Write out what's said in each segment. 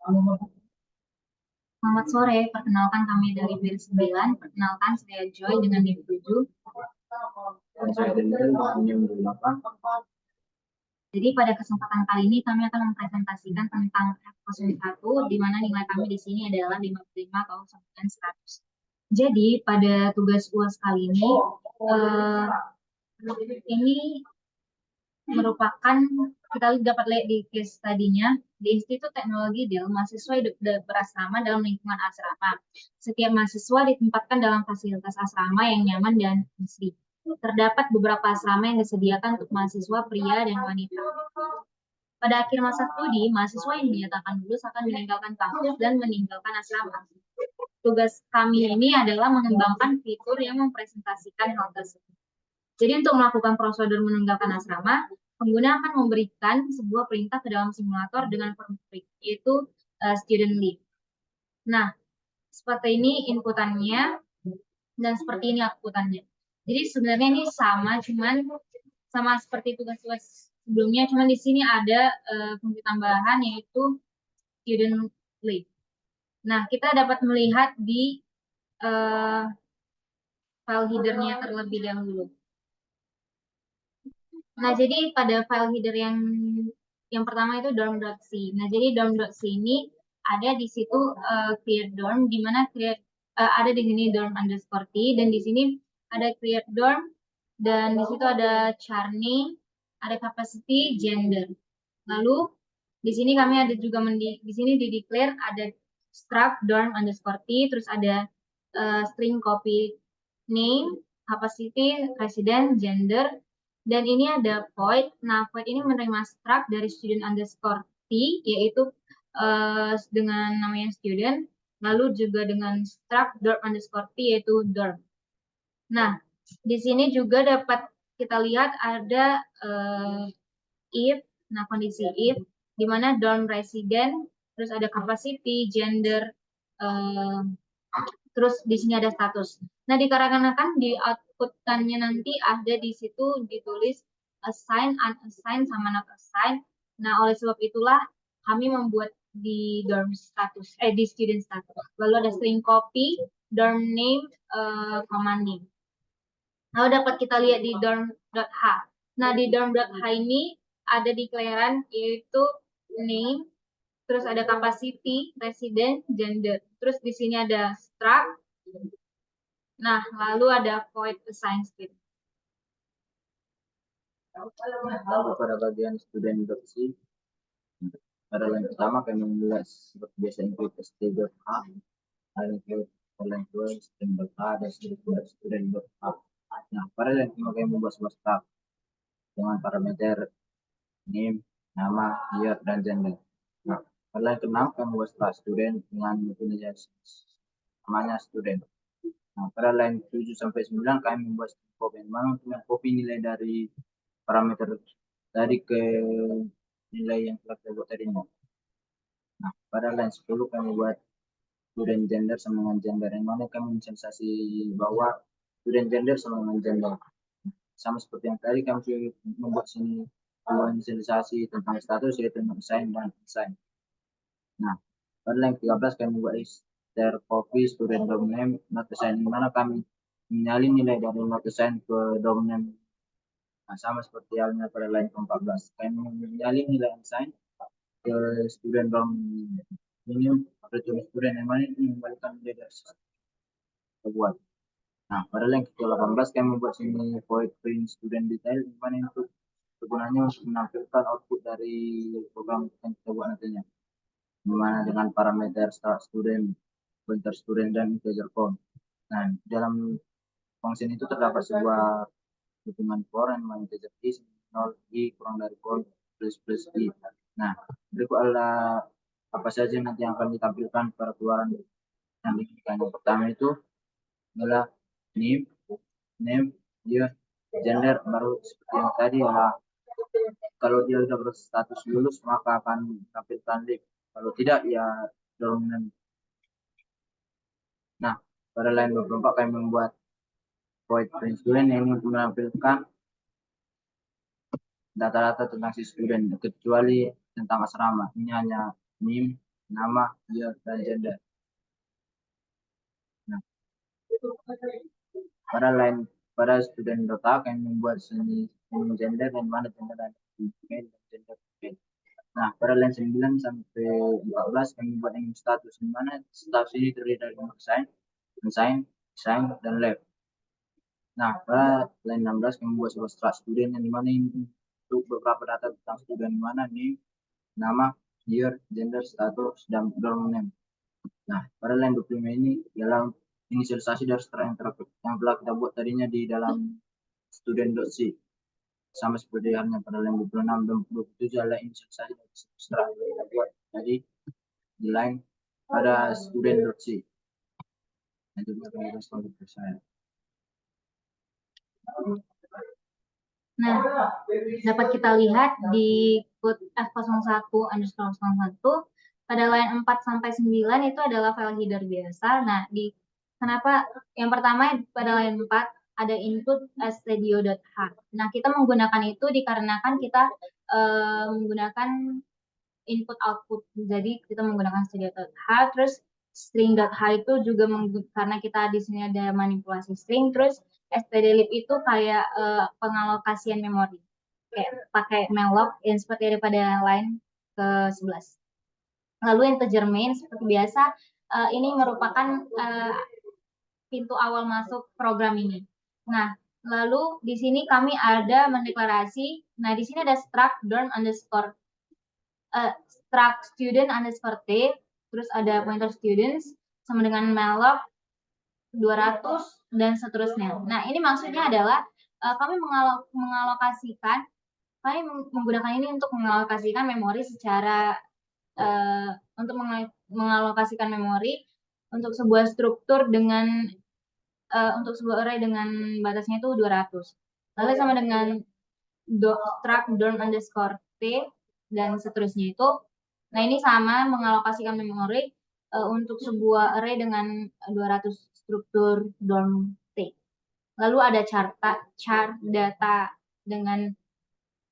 Selamat sore, perkenalkan kami dari BIR 9. Perkenalkan saya Joy dengan NIM 7. Jadi pada kesempatan kali ini kami akan mempresentasikan tentang F01, di mana nilai kami di sini adalah 55,900. Jadi pada tugas UAS kali ini merupakan, kita dapat lihat di case tadinya, di Institut Teknologi Dell, mahasiswa hidup berasrama dalam lingkungan asrama. Setiap mahasiswa ditempatkan dalam fasilitas asrama yang nyaman dan bersih. Terdapat beberapa asrama yang disediakan untuk mahasiswa pria dan wanita. Pada akhir masa studi, mahasiswa yang dinyatakan lulus akan meninggalkan kampus dan meninggalkan asrama. Tugas kami ini adalah mengembangkan fitur yang mempresentasikan hal tersebut. Jadi untuk melakukan prosedur meninggalkan asrama, pengguna akan memberikan sebuah perintah ke dalam simulator dengan perintah yaitu student leave. Nah, seperti ini inputannya dan seperti ini outputannya. Jadi sebenarnya ini sama seperti tugas-tugas sebelumnya, cuma di sini ada fungsi tambahan yaitu student leave. Nah, kita dapat melihat di file header-nya terlebih dahulu. Nah, jadi pada file header yang pertama itu dorm.c. Nah, jadi dorm.c ini ada di situ create dorm, di mana ada di sini dorm_t dan di sini ada create dorm dan di situ ada charney, ada capacity, gender. Lalu di sini kami ada juga di sini di declare ada struct dorm_t, terus ada string copy name, capacity, resident, gender. Dan ini ada void. Nah, void ini menerima struct dari student_t, yaitu dengan namanya student, lalu juga dengan struct dorm_t, yaitu dorm. Nah, di sini juga dapat kita lihat ada if, nah kondisi if, di mana dorm resident, terus ada capacity, gender, terus di sini ada status. Nah, dikarenakan di output-nya nanti ada di situ ditulis assign, unassign, sama not assign. Nah, oleh sebab itulah kami membuat di dorm status, di student status. Lalu ada string copy, dorm name, command name. Lalu dapat kita lihat di dorm.h. Nah, di dorm.h ini ada declaration yaitu name, terus ada capacity, resident, gender. Terus di sini ada struct. Nah, lalu ada void assign state. Lalu pada bagian student.c, pada line pertama kami membuat seperti biasa include st.h, include language, string.h, dan student.h. Nah, pada line kedua kami membuat sebuah string dengan parameter name, nama, year, dan gender. Nah, pada line keenam kami membuat string student dengan namanya student. Nah, pada line 7 sampai 9 kami membuat copy, untuk mengcopy nilai dari parameter tadi ke nilai yang telah kita buat tadinya. Nah, pada line 10 kami buat student gender sama dengan gender, yang mana kami mensensasi bahwa student gender sama dengan gender. Sama seperti yang tadi kami membuat sini mensensasi tentang status yaitu assign dan assign. Nah, pada line 13 kami buat ter copy student dom name not assign, di mana kami menyalin nilai dari not assign ke dom name. Nah, sama seperti halnya pada line 14 kami menyalin nilai assign ke student dom ini atau student yang mana itu mengembalikan nilai dari kita buat. Nah, pada line ke-18 kami membuat sini void print student detail, di mana itu kegunaannya untuk menampilkan output dari program yang kita buat nantinya, dimana dengan parameter start student, pointer student, dan integer count. Nah, dalam function itu terdapat sebuah hitungan for yang namanya integer i 0 i kurang dari count plus i. Nah, berikut adalah apa saja nanti yang akan ditampilkan pada keluaran yang diberikan. Yang pertama itu adalah name, year, gender, baru seperti yang tadi ya. Kalau dia sudah berstatus lulus maka akan tampilkan leave. Kalau tidak ya dominan. Nah, pada line 24 kami membuat void print student yang untuk menampilkan data-data tentang si student kecuali tentang asrama. Ini hanya name, nama, year, dan gender. Nah, pada student data akan membuat seni gender dan mana gender dan female dan gender female. Nah, pada line 9 sampai 14 kami buat yang status, di mana status ini terdiri dari unsign, sign, dan lab. Nah, pada line 16 kami buat sebuah struct student yang dimana ini untuk beberapa data tentang student, di mana nih nama, year, gender, status, dan dorm name. Nah, pada line 25 ini dalam inisialisasi dari struct yang telah kita buat tadinya di dalam student.c. Sama seperti halnya pada line 26 dan 27 adalah inisialisasi dari struct yang kita buat jadi di line pada student.c. Selanjutnya akan direspon ke saya. Nah, dapat kita lihat di code F01_01 pada line 4 sampai 9 itu adalah file header biasa. Nah, kenapa yang pertama pada line 4 ada input studio.h. Nah, kita menggunakan itu dikarenakan kita menggunakan input output. Jadi kita menggunakan studio.h, terus string.h itu juga karena kita di sini ada manipulasi string, terus stdlib itu kayak pengalokasian memori, kayak pakai malloc yang seperti ada pada line ke-11. Lalu integer main seperti biasa, ini merupakan pintu awal masuk program ini. Nah, lalu di sini kami ada mendeklarasi. Nah, di sini ada struct dorm underscore struct student underscore t, terus ada pointer students sama dengan malloc 200 dan seterusnya. Nah, ini maksudnya adalah kami mengalokasikan, kami menggunakan ini untuk mengalokasikan memori secara untuk mengalokasikan memori untuk sebuah struktur dengan untuk sebuah array dengan batasnya itu 200. Lalu sama dengan struct dorm underscore t dan seterusnya itu. Nah, ini sama mengalokasikan memori untuk sebuah array dengan 200 struktur dorm t. Lalu ada char data dengan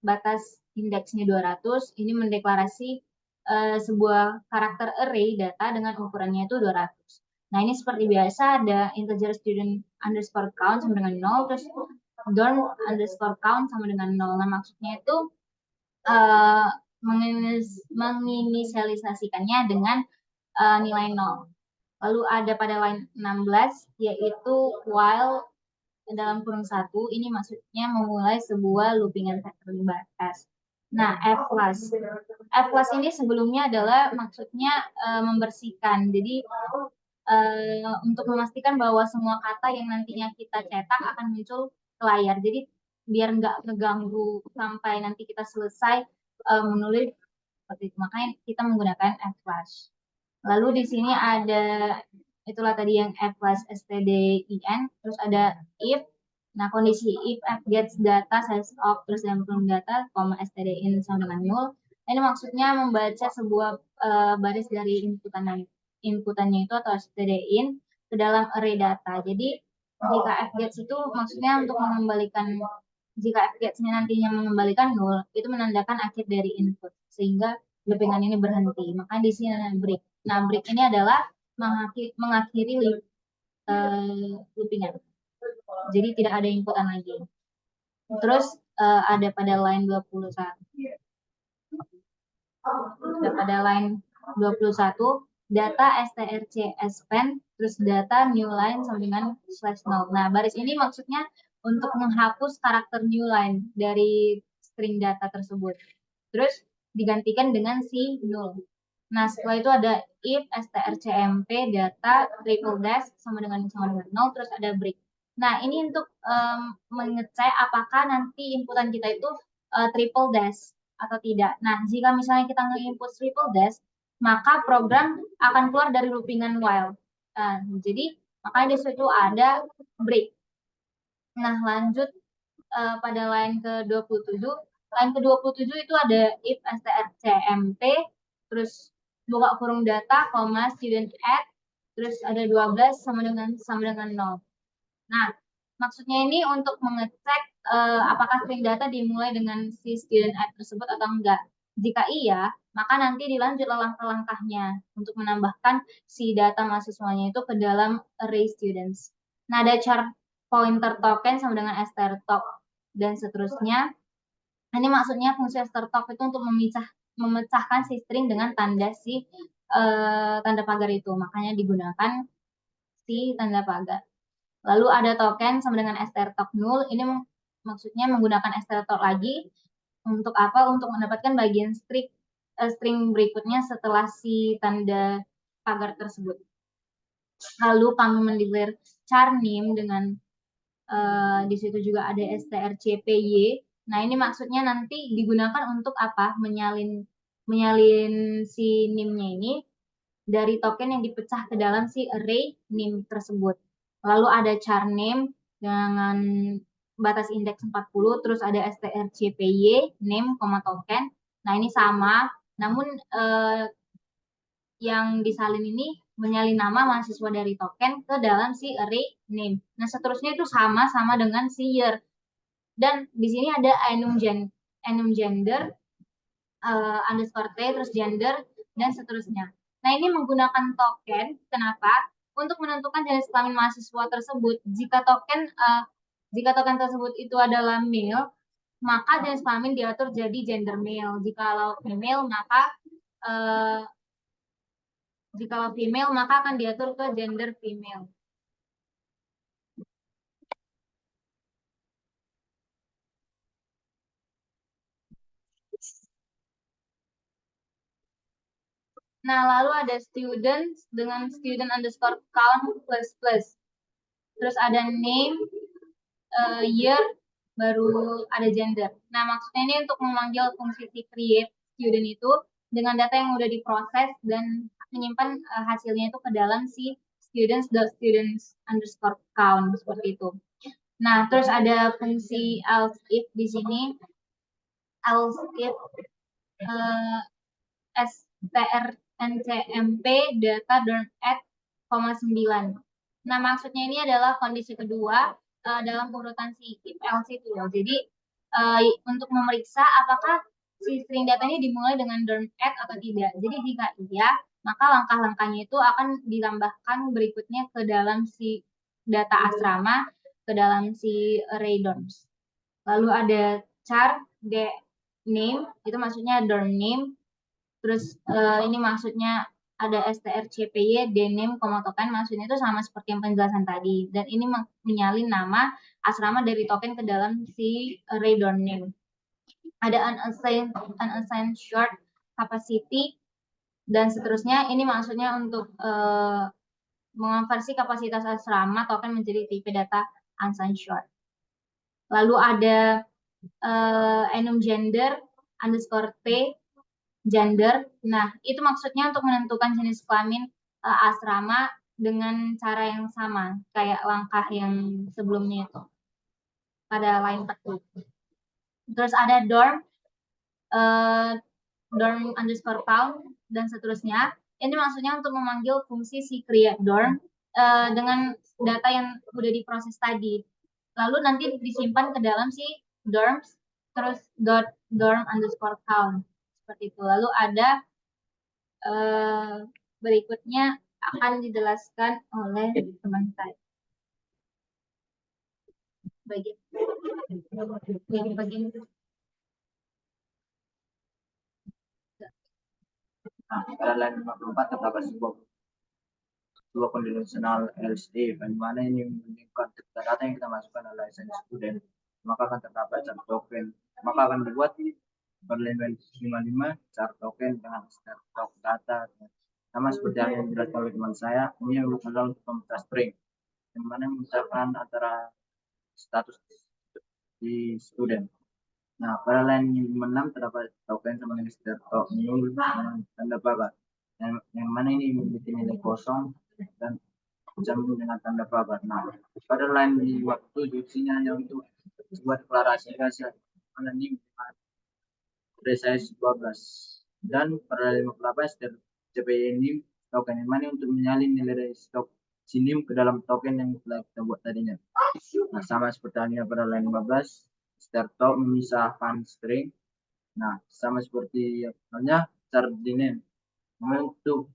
batas indeksnya 200. Ini mendeklarasi sebuah karakter array data dengan ukurannya itu 200. Nah, ini seperti biasa ada integer student underscore count sama dengan 0, terus dorm underscore count sama dengan 0. Nah, maksudnya itu menginisialisasikannya dengan nilai 0. Lalu ada pada line 16, yaitu while dalam kurung 1, ini maksudnya memulai sebuah loopingan terbatas. Nah, F+ ini sebelumnya adalah maksudnya membersihkan. Jadi untuk memastikan bahwa semua kata yang nantinya kita cetak akan muncul ke layar. Jadi biar nggak ngeganggu sampai nanti kita selesai menulis seperti itu. Makanya kita menggunakan F+. Lalu di sini ada itulah tadi yang F+ stdin, terus ada if. Nah, kondisi if f gets data size of terus dan belum data, stdin sama dengan 0. Ini maksudnya membaca sebuah baris dari inputannya itu atau stdin ke dalam array data. Jadi jika f gets itu maksudnya untuk mengembalikan, jika f gets-nya nantinya mengembalikan 0, itu menandakan akhir dari input sehingga loopingan ini berhenti. Makanya di sini ada break. Nah, break ini adalah mengakhiri loopingan. Jadi tidak ada inputan lagi. Terus ada pada line 21. Ada pada line 21 data strc span terus data new line sama dengan /0. Nah, baris ini maksudnya untuk menghapus karakter new line dari string data tersebut. Terus digantikan dengan si null. Nah, setelah itu ada if strcmp data triple dash sama dengan 0, terus ada break. Nah, ini untuk mengecek apakah nanti inputan kita itu triple dash atau tidak. Nah, jika misalnya kita nge-input triple dash, maka program akan keluar dari loopingan while. Jadi, makanya di situ ada break. Nah, lanjut pada line ke-27. Line ke-27 itu ada if strcmp, terus buka kurung data, student add, terus ada 12 sama dengan 0. Nah, maksudnya ini untuk mengecek apakah string data dimulai dengan si student add tersebut atau enggak. Jika iya, maka nanti dilanjut langkah-langkahnya untuk menambahkan si data mahasiswanya itu ke dalam array students. Nah, ada char pointer token sama dengan strtok dan seterusnya. Ini maksudnya fungsi strtok itu untuk memecahkan si string dengan tanda tanda pagar itu. Makanya digunakan si tanda pagar. Lalu ada token sama dengan strtok null. Ini maksudnya menggunakan strtok lagi untuk apa? Untuk mendapatkan bagian string berikutnya setelah si tanda pagar tersebut. Lalu kami mendeklar char name dengan di situ juga ada strcpy. Nah, ini maksudnya nanti digunakan untuk apa? Menyalin si name-nya ini dari token yang dipecah ke dalam si array name tersebut. Lalu ada char name dengan batas indeks 40, terus ada strcpy name, token. Nah, ini sama, namun yang disalin ini menyalin nama mahasiswa dari token ke dalam si array name. Nah, seterusnya itu sama dengan si year. Dan di sini ada enum gender, underscore t, terus gender, dan seterusnya. Nah, ini menggunakan token. Kenapa? Untuk menentukan jenis kelamin mahasiswa tersebut. Jika token tersebut itu adalah male, maka jenis kelamin diatur jadi gender male. Jikalau female, maka akan diatur ke gender female. Nah, lalu ada students dengan student underscore count plus plus. Terus ada name, year, baru ada gender. Nah, maksudnya ini untuk memanggil fungsi si create student itu dengan data yang udah diproses dan menyimpan hasilnya itu ke dalam si students underscore count seperti itu. Nah, terus ada fungsi else if di sini. Else if strncmp data dorm at, 9. Nah, maksudnya ini adalah kondisi kedua dalam urutan si if else itu loh. Jadi untuk memeriksa apakah si string data ini dimulai dengan dorm at atau tidak. Jadi jika iya, maka langkah-langkahnya itu akan ditambahkan berikutnya ke dalam si data asrama, ke dalam si array dorms. Lalu ada char get name, itu maksudnya dorm name. Terus ini maksudnya ada strcpy dname, token, maksudnya itu sama seperti yang penjelasan tadi. Dan ini menyalin nama asrama dari token ke dalam si array dorm name. Ada unassigned short capacity dan seterusnya. Ini maksudnya untuk mengonversi kapasitas asrama token menjadi tipe data unsigned short. Lalu ada enum gender underscore t gender. Nah, itu maksudnya untuk menentukan jenis kelamin asrama dengan cara yang sama kayak langkah yang sebelumnya itu pada line 40. Terus ada dorm underscore count dan seterusnya. Ini maksudnya untuk memanggil fungsi si create dorm dengan data yang sudah diproses tadi. Lalu nanti disimpan ke dalam si dorms, terus dorm underscore count seperti itu. Lalu ada berikutnya akan dijelaskan oleh teman saya. Bagian pada line 54 terdapat sebuah kondisional else if, di mana ini menunjukkan data yang kita masukkan adalah license student, maka akan terdapat char token, maka akan dibuat per line 55 char token dengan strtok data sama seperti yang dijelaskan oleh teman saya. Ini adalah untuk pemecah string yang mana memisahkan antara status di student. Nah, pada line 56 terdapat token sama dengan strtok null dengan tanda pagar yang mana ini memiliki nilai kosong dan jamin dengan tanda pagar. Nah, pada line 57 sini hanya untuk sebuah deklarasi rahasia anonim precise 12 dan pada line 58 CPI ini token yang mana untuk menyalin nilai dari stok sinim ke dalam token yang telah kita buat tadinya. Nah, sama seperti halnya pada line 15 start top memisahkan string Nah, sama seperti yang namanya Sardinen untuk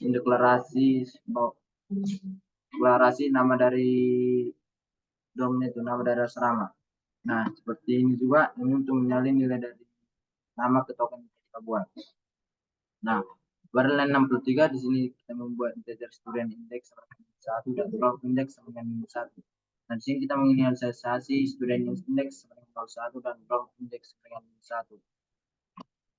deklarasi deklarasi nama dari domnya itu nama dari asrama. Nah, seperti ini juga ini untuk menyalin nilai dari nama ke token yang kita buat. Nah, pada line 63 di sini kita membuat integer student index sama dengan 1 dan row index sama dengan 1. Dan di sini kita menginisialisasi student index sama dengan 01 dan row index sama dengan 1.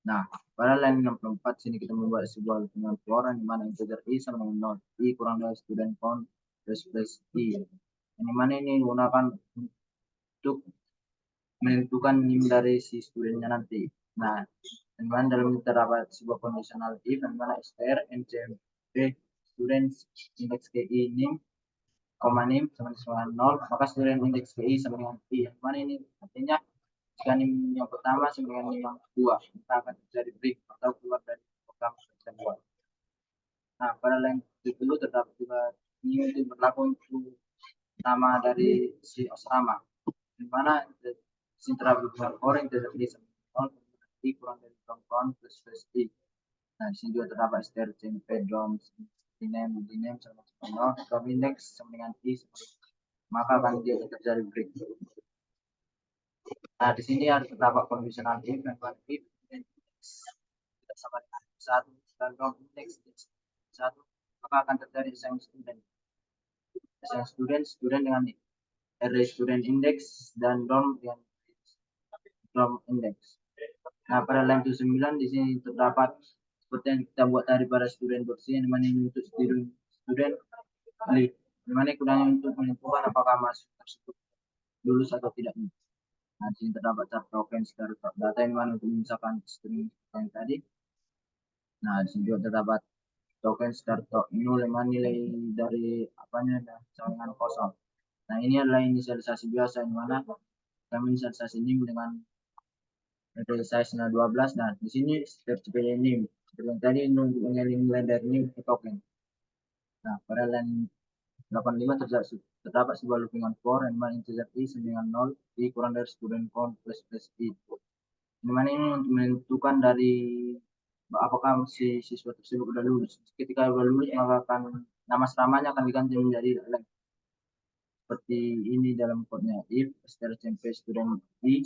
Nah, pada line 64 sini kita membuat sebuah lookup for di mana integer i sama dengan 0, i kurang dari student count plus i. Yang mana ini digunakan untuk menentukan NIM dari si studennya nanti. Nah, di mana dalam terdapat sebuah conditional if, di mana str ncmp student index ki NIM, koma NIM sama dengan 0, maka student index ki sama dengan i. Yang mana ini artinya jika NIM yang pertama sama dengan NIM yang kedua, kita akan terjadi break atau keluar dari program tersebut. Nah, pada line itu terdapat juga NIM itu berlaku untuk nama dari si asrama, di mana Sintra bukan orang tidak bisa i kurang dari kawan plus i. Nah, di sini juga terdapat str dom diname sama dengan dom index sama dengan i, maka akan dia terjadi break. Nah, di sini ada terdapat conditional if dan if tidak sama dengan satu dan dom index satu, maka akan terjadi student dengan array student index dan dom dengan dom index. Nah, pada line 9 di sini terdapat seperti yang kita buat tadi pada student boxing, yang mana ini untuk student lead, yang mana gunanya untuk menentukan apakah masuk tersebut lulus atau tidak. Nah, di sini terdapat tab token secara data yang mana untuk misalkan string yang tadi. Nah, di sini juga terdapat token start nul yang mana nilai dari apanya ada dengan kosong. Nah, ini adalah inisialisasi biasa yang mana kami inisialisasi ini dengan dari size-nya 12. Nah, di sini tercipta ini seperti yang tadi untuk mengirim nilai dari ini ke token. Nah, pada line 85 terdapat sebuah lookingan for yang mana integer i sama dengan 0, i kurang dari student count plus i. Di mana ini untuk menentukan dari apakah si siswa tersebut sudah lulus. Ketika sudah lulus, maka akan nama selamanya akan diganti menjadi length. Seperti ini dalam code-nya if strcmp student i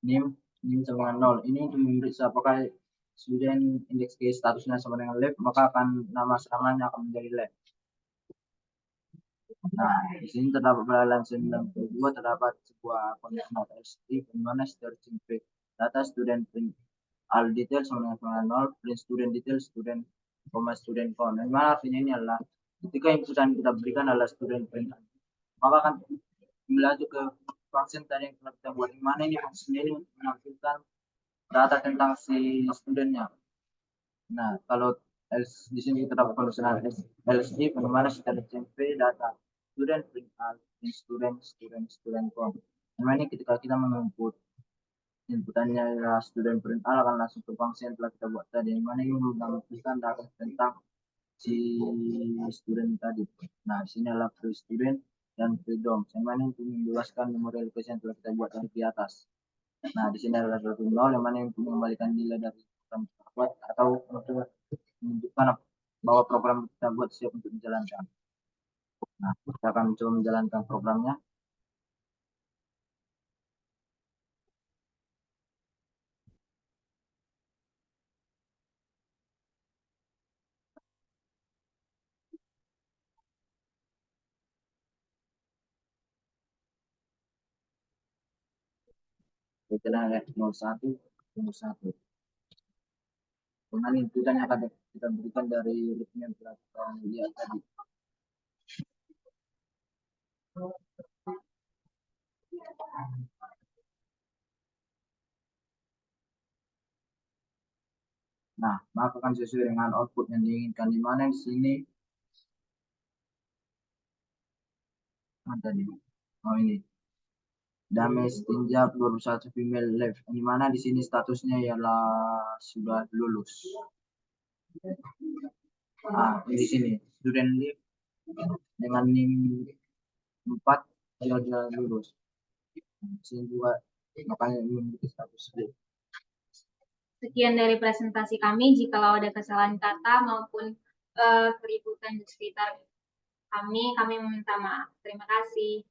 NIM sama dengan 0. Ini untuk memeriksa apakah student index ke statusnya sama dengan left, maka akan nama selamanya akan menjadi left. Nah, di sini terdapat pada line 92 terdapat sebuah conditional else if di mana searching data student print all details sama dengan 0, print student details student student count. Yang mana artinya ini adalah ketika inputan kita berikan adalah student print, maka akan melaju ke function tadi yang telah kita buat. Di mana ini function ini untuk menampilkan data tentang si studennya. Nah, kalau di sini kita dapat conditional else if di mana kita cmp data student print all student count. Nah, ini ketika kita menginput inputannya adalah student print all akan langsung ke function yang telah kita buat tadi, yang mana ini menampilkan data tentang si student tadi. Nah, di sini adalah free student dan free dom, yang mana untuk menjelaskan memori location yang telah kita buat tadi di atas. Nah, di sini adalah 1 yang mana untuk mengembalikan nilai dari program kita buat atau untuk menunjukkan bahwa program kita buat siap untuk dijalankan. Nah, kita akan mencoba menjalankan programnya. Kita lihat 01, 01. Kemudian inputan yang akan kita berikan dari ritme yang telah kita lihat tadi. Nah, maka akan sesuai dengan output yang diinginkan, di mana di sini tadi ini damage tinjab 21 female left, di mana di sini statusnya ialah sudah lulus. Nah, di sini student leave dengan NIM 4 sudah lulus. Di sini juga makanya memiliki status leave. Sekian dari presentasi kami. Jikalau ada kesalahan kata maupun keributan di sekitar kami meminta maaf. Terima kasih.